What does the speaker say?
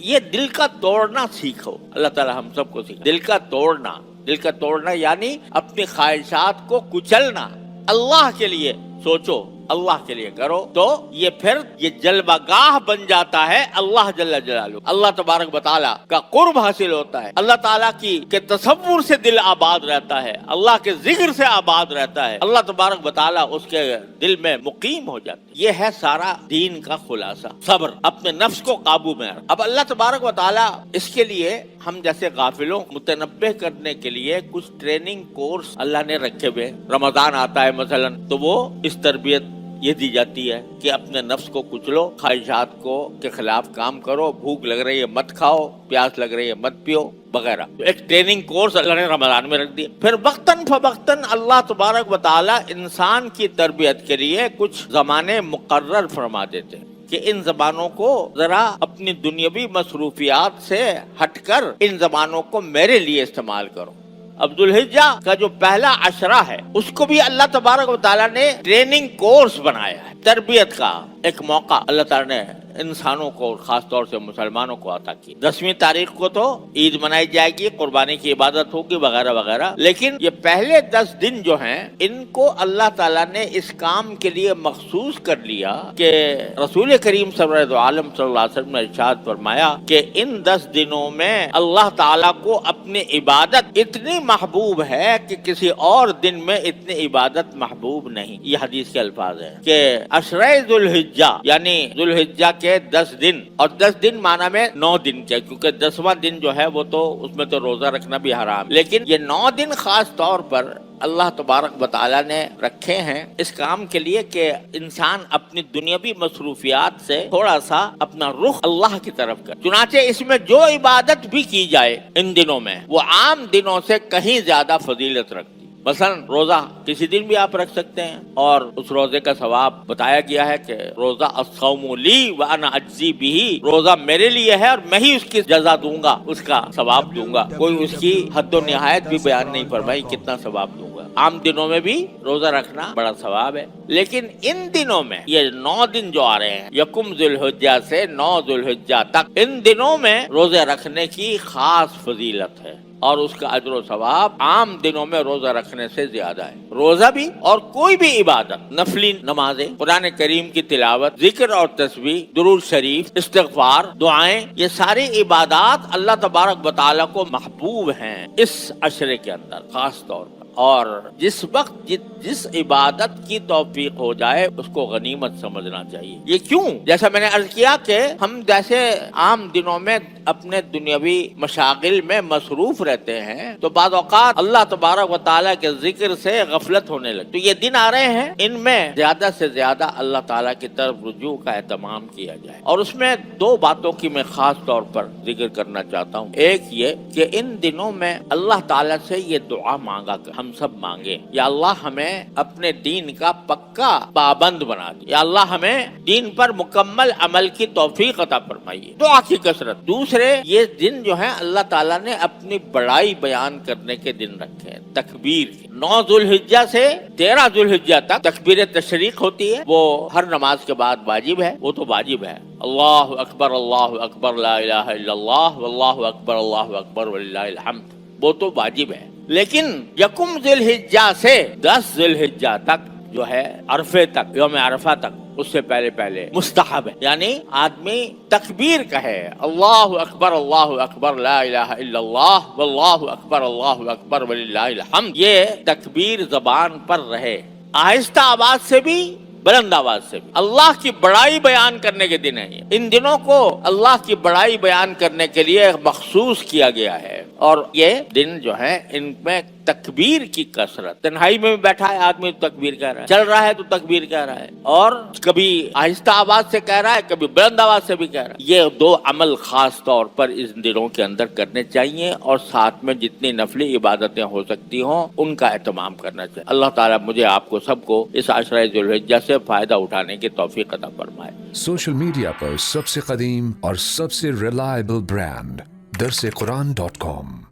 یہ دل کا توڑنا سیکھو. اللہ تعالیٰ ہم سب کو سیکھو دل کا توڑنا. دل کا توڑنا یعنی اپنی خواہشات کو کچلنا. اللہ کے لیے سوچو, اللہ کے لیے کرو, تو یہ پھر یہ جلوہ گاہ بن جاتا ہے اللہ جل جلالہ. اللہ تبارک و تعالیٰ کا قرب حاصل ہوتا ہے, اللہ تعالیٰ کی کے تصور سے دل آباد رہتا ہے, اللہ کے ذکر سے آباد رہتا ہے, اللہ تبارک و تعالیٰ اس کے دل میں مقیم ہو جاتا ہے. یہ ہے سارا دین کا خلاصہ. صبر, اپنے نفس کو قابو میں رکھ. اب اللہ تبارک و تعالیٰ اس کے لیے ہم جیسے غافلوں متنبہ کرنے کے لیے کچھ ٹریننگ کورس اللہ نے رکھے ہوئے. رمضان آتا ہے مثلا تو وہ اس تربیت یہ دی جاتی ہے کہ اپنے نفس کو کچلو, خواہشات کو کے خلاف کام کرو, بھوک لگ رہی ہے مت کھاؤ, پیاس لگ رہی ہے مت پیو وغیرہ. تو ایک ٹریننگ کورس اللہ نے رمضان میں رکھ دیا. پھر وقتاً فوقتاً اللہ تبارک و تعالیٰ انسان کی تربیت کے لیے کچھ زمانے مقرر فرما دیتے ہیں کہ ان زبانوں کو ذرا اپنی دنیاوی مصروفیات سے ہٹ کر ان زبانوں کو میرے لیے استعمال کرو. اب ذوالحجہ کا جو پہلا عشرہ ہے اس کو بھی اللہ تبارک و تعالیٰ نے ٹریننگ کورس بنایا ہے. تربیت کا ایک موقع اللہ تعالیٰ نے انسانوں کو اور خاص طور سے مسلمانوں کو عطا کی. 10ویں تاریخ کو تو عید منائی جائے گی, قربانی کی عبادت ہوگی وغیرہ وغیرہ, لیکن یہ پہلے 10 دن جو ہیں ان کو اللہ تعالیٰ نے اس کام کے لیے مخصوص کر لیا کہ رسول کریم سرور دو عالم صلی اللہ علیہ وسلم نے ارشاد فرمایا کہ ان 10 دنوں میں اللہ تعالیٰ کو اپنی عبادت اتنی محبوب ہے کہ کسی اور دن میں اتنی عبادت محبوب نہیں. یہ حدیث کے الفاظ ہیں کہ عشرہ ذوالحجہ یعنی ذوالحجہ کے 10 دن, اور 10 دن معنی میں 9 دن کے, کیونکہ 10واں دن جو ہے وہ تو اس میں تو روزہ رکھنا بھی حرام, لیکن یہ 9 دن خاص طور پر اللہ تبارک و تعالیٰ نے رکھے ہیں اس کام کے لیے کہ انسان اپنی دنیاوی مصروفیات سے تھوڑا سا اپنا رخ اللہ کی طرف کر. چنانچہ اس میں جو عبادت بھی کی جائے ان دنوں میں وہ عام دنوں سے کہیں زیادہ فضیلت رکھتی. مثلا روزہ کسی دن بھی آپ رکھ سکتے ہیں, اور اس روزے کا ثواب بتایا گیا ہے کہ روزہ الصوم لی وانا اجزی بہ, روزہ میرے لیے ہے اور میں ہی اس کی جزا دوں گا, اس کا ثواب دوں گا. کوئی اس کی حد و نہایت بھی بیان نہیں فرمائی کتنا ثواب دوں گا. عام دنوں میں بھی روزہ رکھنا بڑا ثواب ہے, لیکن ان دنوں میں یہ 9 دن جو آ رہے ہیں یکم ذوالحجہ سے 9 ذوالحجہ تک, ان دنوں میں روزے رکھنے کی خاص فضیلت ہے اور اس کا اجر و ثواب عام دنوں میں روزہ رکھنے سے زیادہ ہے. روزہ بھی اور کوئی بھی عبادت, نفلی نمازیں, قرآن کریم کی تلاوت, ذکر اور تسبیح, درود شریف, استغفار, دعائیں, یہ ساری عبادات اللہ تبارک و تعالیٰ کو محبوب ہیں اس عشرے کے اندر خاص طور پر. اور جس وقت جس عبادت کی توفیق ہو جائے اس کو غنیمت سمجھنا چاہیے. یہ کیوں؟ جیسا میں نے عرض کیا کہ ہم جیسے عام دنوں میں اپنے دنیاوی مشاغل میں مصروف رہتے ہیں تو بعض اوقات اللہ تبارک و تعالیٰ کے ذکر سے غفلت ہونے لگتی. تو یہ دن آ رہے ہیں, ان میں زیادہ سے زیادہ اللہ تعالیٰ کی طرف رجوع کا اہتمام کیا جائے. اور اس میں 2 باتوں کی میں خاص طور پر ذکر کرنا چاہتا ہوں. ایک یہ کہ ان دنوں میں اللہ تعالیٰ سے یہ دعا مانگا کر ہم سب مانگے, یا اللہ ہمیں اپنے دین کا پکا پابند بنا دے, یا اللہ ہمیں دین پر مکمل عمل کی توفیق عطا فرمائیے. دعا کی کثرت. دوسرے یہ دن جو ہے اللہ تعالیٰ نے اپنی بڑائی بیان کرنے کے دن رکھے ہیں, تکبیر کے. 9 ذوالحجہ سے 13 ذوالحجہ تک تکبیر تشریق ہوتی ہے, وہ ہر نماز کے بعد واجب ہے, وہ تو واجب ہے. اللہ اکبر لا الہ الا اللہ واللہ اکبر وللہ الحمد, وہ تو واجب ہے. لیکن یکم ذوالحجہ سے 10 ذوالحجہ تک جو ہے عرفے تک, یوم عرفہ تک, اس سے پہلے مستحب ہے. یعنی آدمی تکبیر کہے, اللہ اکبر لا الہ الا اللہ واللہ اکبر وللہ الحمد. یہ تکبیر زبان پر رہے, آہستہ آواز سے بھی بلند آواز سے بھی. اللہ کی بڑائی بیان کرنے کے دن ہیں. ان دنوں کو اللہ کی بڑائی بیان کرنے کے لیے مخصوص کیا گیا ہے, اور یہ دن جو ہے ان میں تکبیر کی کثرت. تنہائی میں بیٹھا ہے آدمی تو تکبیر کہہ رہا ہے, چل رہا ہے تو تکبیر کہہ رہا ہے, اور کبھی آہستہ آواز سے کہہ رہا ہے, کبھی بلند آواز سے بھی کہہ رہا ہے. یہ 2 عمل خاص طور پر اس دنوں کے اندر کرنے چاہیے, اور ساتھ میں جتنی نفلی عبادتیں ہو سکتی ہوں ان کا اہتمام کرنا چاہیے. اللہ تعالیٰ مجھے آپ کو سب کو اس عشرہ ذوالحجہ سے فائدہ اٹھانے کی توفیق عطا فرمائے. سوشل میڈیا پر سب سے قدیم اور سب سے ریلائبل برانڈ درسقرآن.com